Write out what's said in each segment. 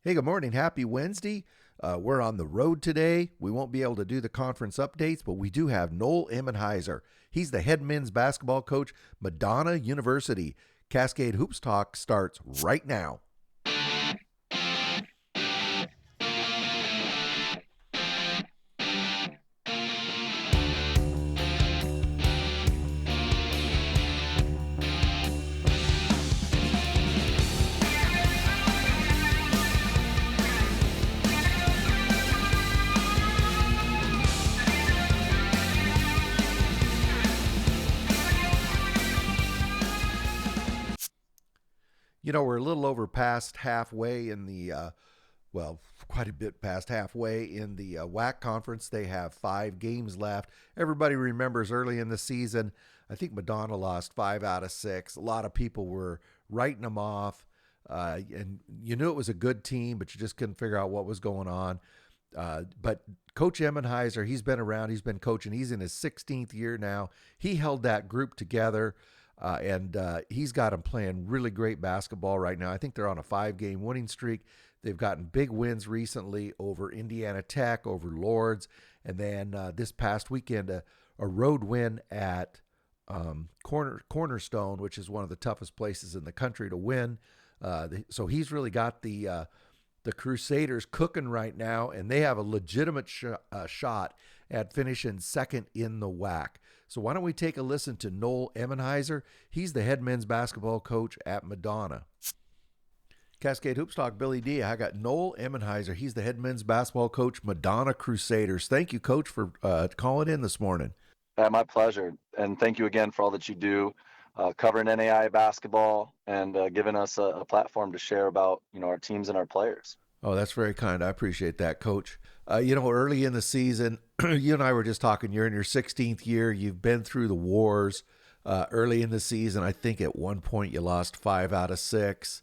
Hey, good morning. Happy Wednesday. We're on the road today. We won't be able to do the conference updates, but we do have Noel Emenhiser. He's the head men's basketball coach, Madonna University. Cascade Hoops Talk starts right now. You know, we're a little over past halfway in the, quite a bit past halfway in the WAC conference. They have 5 games left. Everybody remembers early in the season, I think Madonna lost 5 out of 6. A lot of people were writing them off. And you knew it was a good team, but you just couldn't figure out what was going on. But Coach Emenhiser, he's been around. He's been coaching. He's in his 16th year now. He held that group together. And he's got them playing really great basketball right now. I think they're on a 5-game winning streak. They've gotten big wins recently over Indiana Tech, over Lords, and then this past weekend, a road win at Cornerstone, which is one of the toughest places in the country to win. So he's really got the Crusaders cooking right now, and they have a legitimate shot at finishing second in the WAC. So why don't we take a listen to Noel Emenhiser? He's the head men's basketball coach at Madonna. Cascade Hoops Talk, Billy D. I got Noel Emenhiser. He's the head men's basketball coach, Madonna Crusaders. Thank you, Coach, for calling in this morning. My pleasure. And thank you again for all that you do, covering NAI basketball and giving us a platform to share about, our teams and our players. Oh, that's very kind. I appreciate that, Coach. Early in the season, you and I were just talking, you're in your 16th year. You've been through the wars. Early in the season, I think at one point you lost 5 out of 6.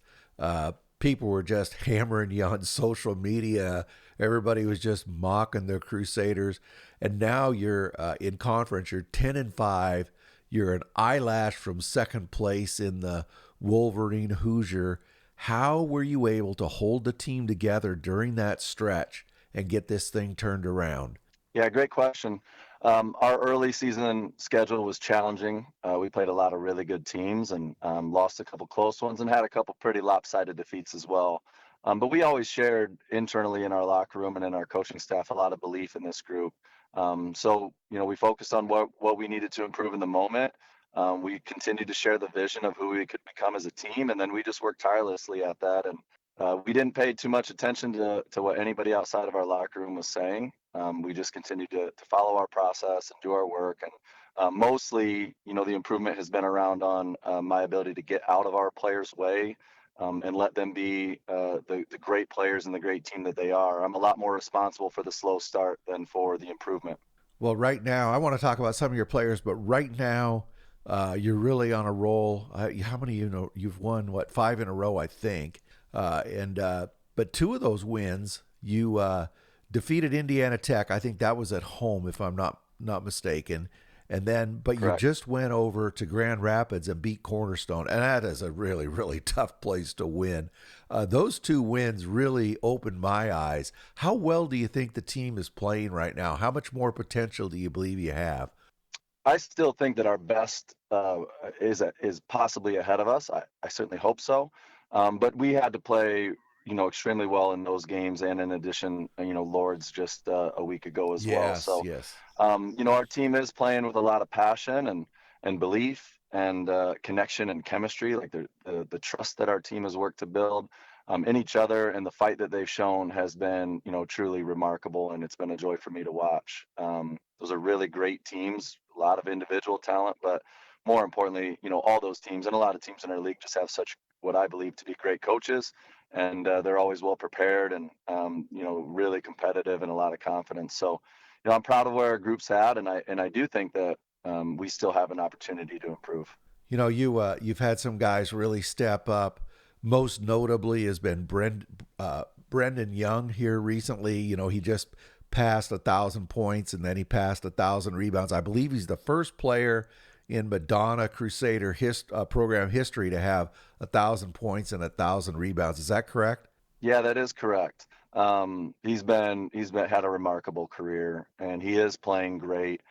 People were just hammering you on social media. Everybody was just mocking the Crusaders. And now you're in conference. You're 10-5. You're an eyelash from second place in the Wolverine Hoosier. How were you able to hold the team together during that stretch and get this thing turned around? Yeah, great question. Our early season schedule was challenging. We played a lot of really good teams and lost a couple close ones and had a couple pretty lopsided defeats as well. But we always shared internally in our locker room and in our coaching staff a lot of belief in this group. So we focused on what we needed to improve in the moment. We continued to share the vision of who we could become as a team, and then we just worked tirelessly at that. And we didn't pay too much attention to what anybody outside of our locker room was saying. We just continued to follow our process and do our work. And mostly, the improvement has been around on my ability to get out of our players' way and let them be the great players and the great team that they are. I'm a lot more responsible for the slow start than for the improvement. Well, right now, I want to talk about some of your players, but right now, you're really on a roll. How many you've won? 5 in a row, I think. But 2 of those wins, you defeated Indiana Tech. I think that was at home, if I'm not mistaken. And then, but Correct. You just went over to Grand Rapids and beat Cornerstone, and that is a really, really tough place to win. Those 2 wins really opened my eyes. How well do you think the team is playing right now? How much more potential do you believe you have? I still think that our best is possibly ahead of us. I certainly hope so. But we had to play, extremely well in those games, and in addition, Lords just a week ago as well. So, yes. Our team is playing with a lot of passion and belief and connection and chemistry, like the trust that our team has worked to build in each other, and the fight that they've shown has been, truly remarkable, and it's been a joy for me to watch. Those are really great teams, a lot of individual talent, but more importantly, all those teams and a lot of teams in our league just have such what I believe to be great coaches, and they're always well prepared and really competitive and a lot of confidence. So, I'm proud of where our group's at, and I do think that we still have an opportunity to improve. You've had some guys really step up. Most notably has been Brendan Young here recently. He just passed 1,000 points, and then he passed 1,000 rebounds. I believe he's the first player in Madonna Crusader program history to have 1,000 points and 1,000 rebounds. Is that correct? Yeah, that is correct. He's been had a remarkable career, and he is playing great.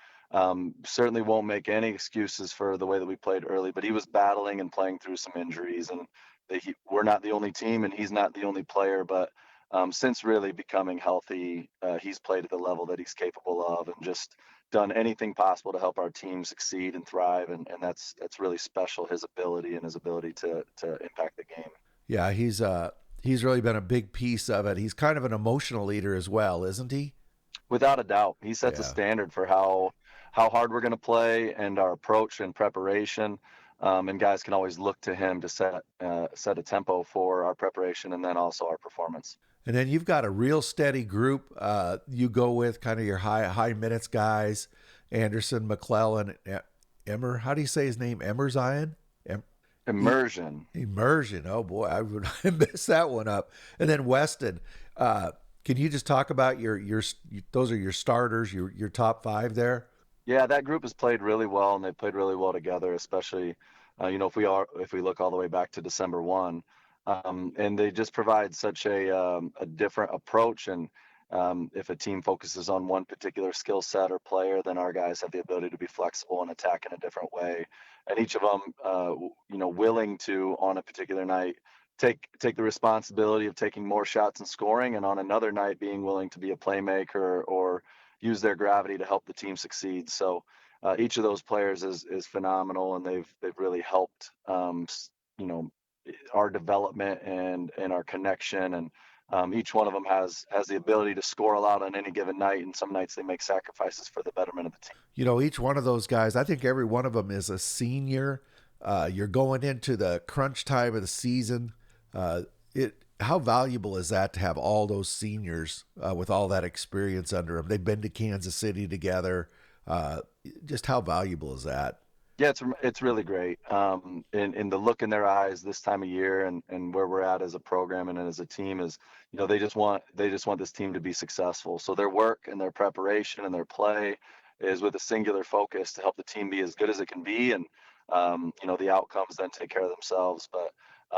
Certainly won't make any excuses for the way that we played early, but he was battling and playing through some injuries, and we're not the only team, and he's not the only player. But since really becoming healthy, he's played at the level that he's capable of, and just done anything possible to help our team succeed and thrive. And that's really special. His ability and his ability to impact the game. Yeah, he's really been a big piece of it. He's kind of an emotional leader as well, isn't he? Without a doubt, he sets a Yeah. standard for how hard we're going to play and our approach and preparation. And guys can always look to him to set a tempo for our preparation and then also our performance. And then you've got a real steady group. You go with kind of your high minutes guys, Anderson, McClellan, Emmer. How do you say his name? Emmerzion? Em, e- Immersion. Immersion. Oh boy, I would I messed that one up. And then Weston. Can you just talk about your those are your starters, your top five there? Yeah, that group has played really well, and they played really well together, especially, if we look all the way back to December 1, and they just provide such a different approach. And if a team focuses on one particular skill set or player, then our guys have the ability to be flexible and attack in a different way. And each of them, willing to on a particular night take the responsibility of taking more shots and scoring, and on another night being willing to be a playmaker or use their gravity to help the team succeed. So each of those players is phenomenal, and they've really helped you know our development and our connection. And each one of them has the ability to score a lot on any given night, and some nights they make sacrifices for the betterment of the team. You know, each one of those guys, I think every one of them is a senior. You're going into the crunch time of the season. It How valuable is that to have all those seniors with all that experience under them? They've been to Kansas City together. Uh, just how valuable is that? Yeah, it's really great. In the look in their eyes this time of year, and where we're at as a program and as a team is, they just want this team to be successful. So their work and their preparation and their play is with a singular focus to help the team be as good as it can be, and the outcomes then take care of themselves. But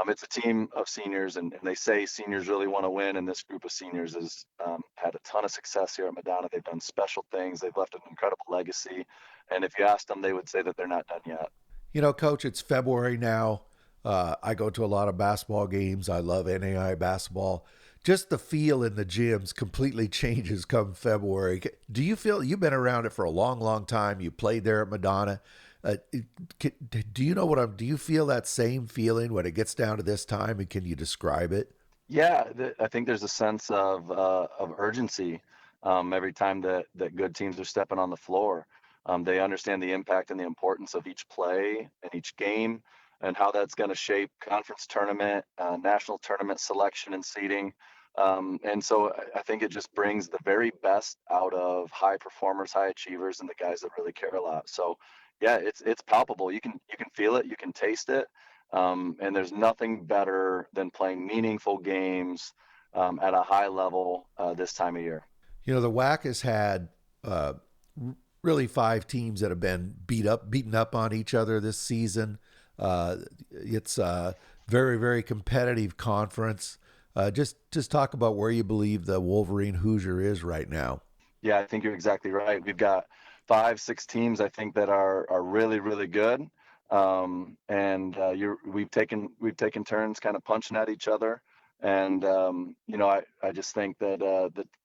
it's a team of seniors, and they say seniors really want to win, and this group of seniors has had a ton of success here at Madonna. They've done special things. They've left an incredible legacy, and if you ask them, they would say that they're not done yet. You know, Coach, it's February now. I go to a lot of basketball games. I love NAI basketball. Just the feel in the gyms completely changes come February. Do you feel you've been around it for a long, long time? You played there at Madonna. Uh, do you know what I'm? Do you feel that same feeling when it gets down to this time? And can you describe it? Yeah, I think there's a sense of urgency every time that good teams are stepping on the floor. They understand the impact and the importance of each play and each game, and how that's going to shape conference tournament, national tournament selection and seeding. And so I think it just brings the very best out of high performers, high achievers, and the guys that really care a lot. So yeah, it's palpable. You can feel it, you can taste it. And there's nothing better than playing meaningful games at a high level this time of year. You know, the WAC has had uh, really five teams that have been beaten up on each other this season. It's a very, very competitive conference. Just talk about where you believe the Wolverine Hoosier is right now. Yeah, I think you're exactly right. We've got 5, 6 teams I think that are really, really good. And we've taken turns kind of punching at each other. And I just think that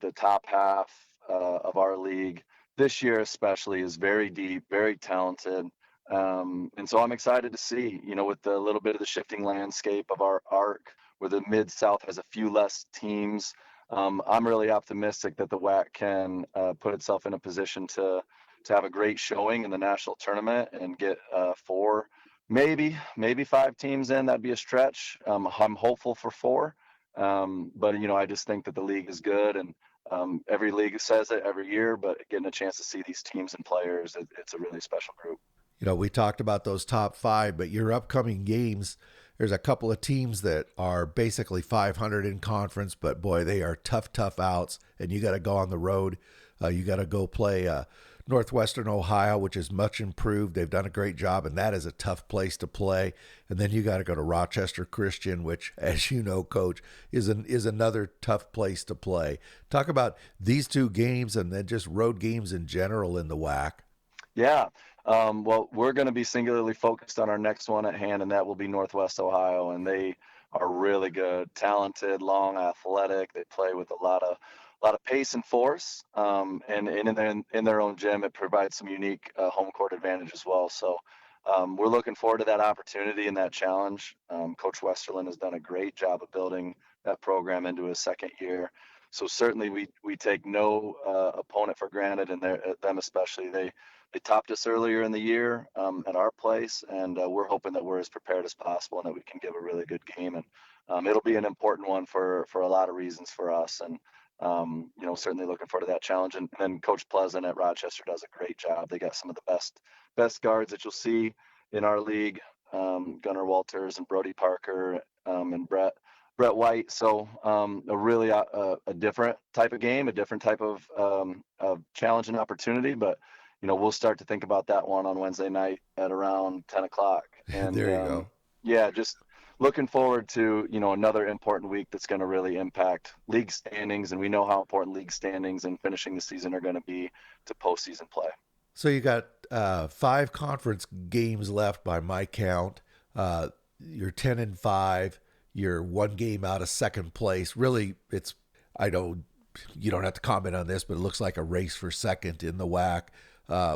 the top half of our league this year especially is very deep, very talented. And so I'm excited to see, with the little bit of the shifting landscape of our arc, where the Mid South has a few less teams. I'm really optimistic that the WAC can put itself in a position to have a great showing in the national tournament and get 4, maybe 5 teams in. That'd be a stretch. I'm hopeful for 4, but I just think that the league is good, and every league says it every year. But getting a chance to see these teams and players, it's a really special group. You know, we talked about those top five, but your upcoming games, there's a couple of teams that are basically 500 in conference, but boy, they are tough outs, and you got to go on the road. You got to go play Northwestern Ohio, which is much improved. They've done a great job, and that is a tough place to play. And then you got to go to Rochester Christian, which, as you know, Coach, is another tough place to play. Talk about these two games, and then just road games in general in the WAC. Yeah. Well, we're going to be singularly focused on our next one at hand, and that will be Northwest Ohio. And they are really good, talented, long, athletic. They play with a lot of pace and force. And in their own gym, it provides some unique home court advantage as well. So we're looking forward to that opportunity and that challenge. Coach Westerland has done a great job of building that program into his second year. So certainly we take no opponent for granted, and them especially. They topped us earlier in the year at our place, and we're hoping that we're as prepared as possible and that we can give a really good game. And it'll be an important one for a lot of reasons for us. And certainly looking forward to that challenge. And then Coach Pleasant at Rochester does a great job. They got some of the best guards that you'll see in our league. Gunnar Walters and Brody Parker and Brett White. So a really a different type of game, a different type of challenge and opportunity. But we'll start to think about that one on Wednesday night at around 10 o'clock. And There you go. yeah, just looking forward to, another important week that's going to really impact league standings. And we know how important league standings and finishing the season are going to be to postseason play. So you got 5 conference games left by my count. You're 10-5. You're 1 game out of second place. Really, it's I know you don't have to comment on this, but it looks like a race for second in the WAC.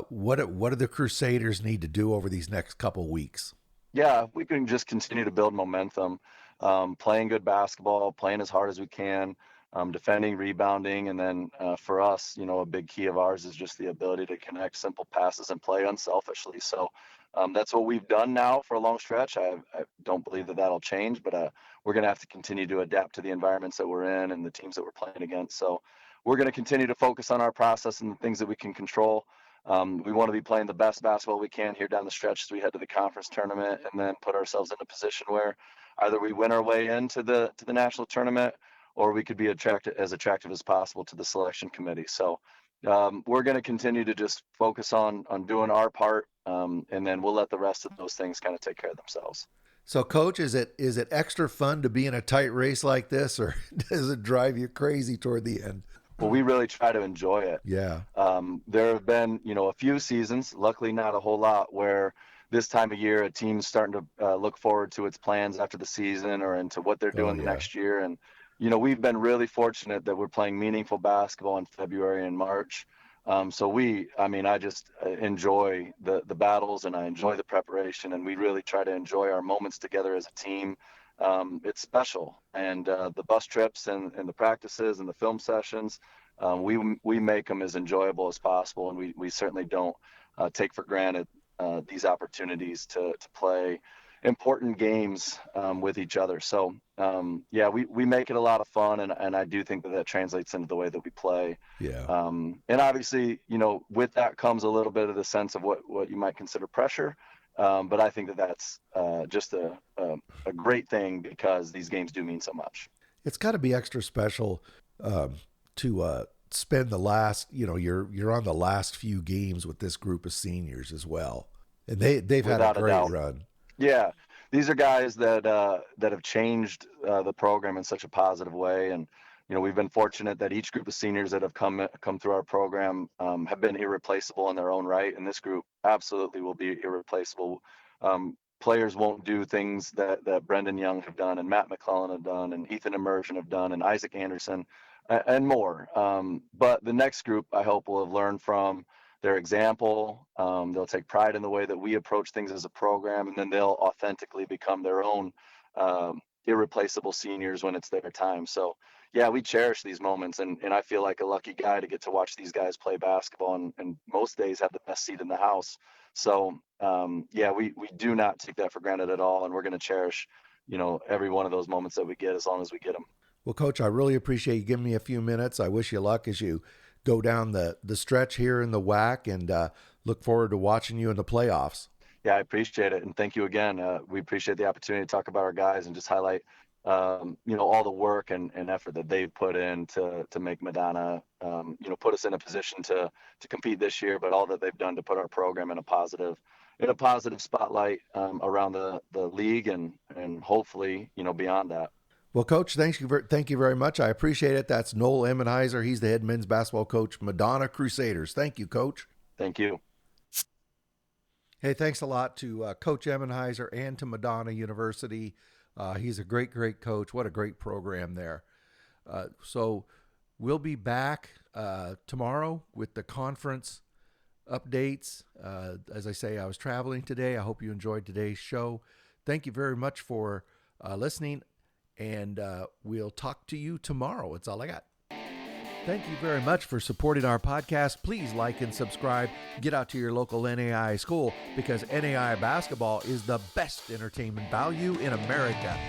What do the Crusaders need to do over these next couple weeks? Yeah, we can just continue to build momentum, playing good basketball, playing as hard as we can, defending, rebounding, and then for us, a big key of ours is just the ability to connect simple passes and play unselfishly. So that's what we've done now for a long stretch. I don't believe that that'll change, but we're going to have to continue to adapt to the environments that we're in and the teams that we're playing against. So we're going to continue to focus on our process and the things that we can control. We want to be playing the best basketball we can here down the stretch as we head to the conference tournament, and then put ourselves in a position where either we win our way into the national tournament, or we could be attractive as possible to the selection committee. So we're going to continue to just focus on doing our part, and then we'll let the rest of those things kind of take care of themselves. So, Coach, is it extra fun to be in a tight race like this, or does it drive you crazy toward the end? Well, we really try to enjoy it. Yeah. There have been, a few seasons, luckily not a whole lot, where this time of year a team's starting to look forward to its plans after the season or into what they're Oh doing the yeah. next year. And, we've been really fortunate that we're playing meaningful basketball in February and March. I just enjoy the battles, and I enjoy the preparation, and we really try to enjoy our moments together as a team. It's special, and the bus trips and the practices and the film sessions, we make them as enjoyable as possible, and we certainly don't take for granted these opportunities to play important games with each other. So yeah, we make it a lot of fun, and I do think that translates into the way that we play. Yeah. And obviously, with that comes a little bit of the sense of what you might consider pressure. But I think that that's just a great thing, because these games do mean so much. It's got to be extra special to spend the last, you're on the last few games with this group of seniors as well, and they've had a Without a great doubt. run. Yeah, these are guys that have changed the program in such a positive way, and we've been fortunate that each group of seniors that have come through our program have been irreplaceable in their own right, and this group absolutely will be irreplaceable. Players won't do things that Brendan Young have done, and Matt McClellan have done, and Ethan Immersion have done, and Isaac Anderson, and more. But the next group, I hope, will have learned from their example. They'll take pride in the way that we approach things as a program, and then they'll authentically become their own irreplaceable seniors when it's their time. So yeah, we cherish these moments, and I feel like a lucky guy to get to watch these guys play basketball, and most days have the best seat in the house. So yeah, we do not take that for granted at all, and we're going to cherish every one of those moments that we get, as long as we get them. Well, Coach, I really appreciate you giving me a few minutes. I wish you luck as you go down the stretch here in the WAC, and look forward to watching you in the playoffs. Yeah, I appreciate it, and thank you again. We appreciate the opportunity to talk about our guys and just highlight all the work and effort that they've put in to make Madonna, put us in a position to compete this year, but all that they've done to put our program in a positive spotlight around the league and hopefully, beyond that. Well, Coach, thank you very much. I appreciate it. That's Noel Emenhiser. He's the head men's basketball coach, Madonna Crusaders. Thank you, Coach. Thank you. Hey, thanks a lot to Coach Emenhiser and to Madonna University. He's a great, great coach. What a great program there. So we'll be back tomorrow with the conference updates. As I say, I was traveling today. I hope you enjoyed today's show. Thank you very much for listening, and we'll talk to you tomorrow. That's all I got. Thank you very much for supporting our podcast. Please like and subscribe. Get out to your local NAI school, because NAI basketball is the best entertainment value in America.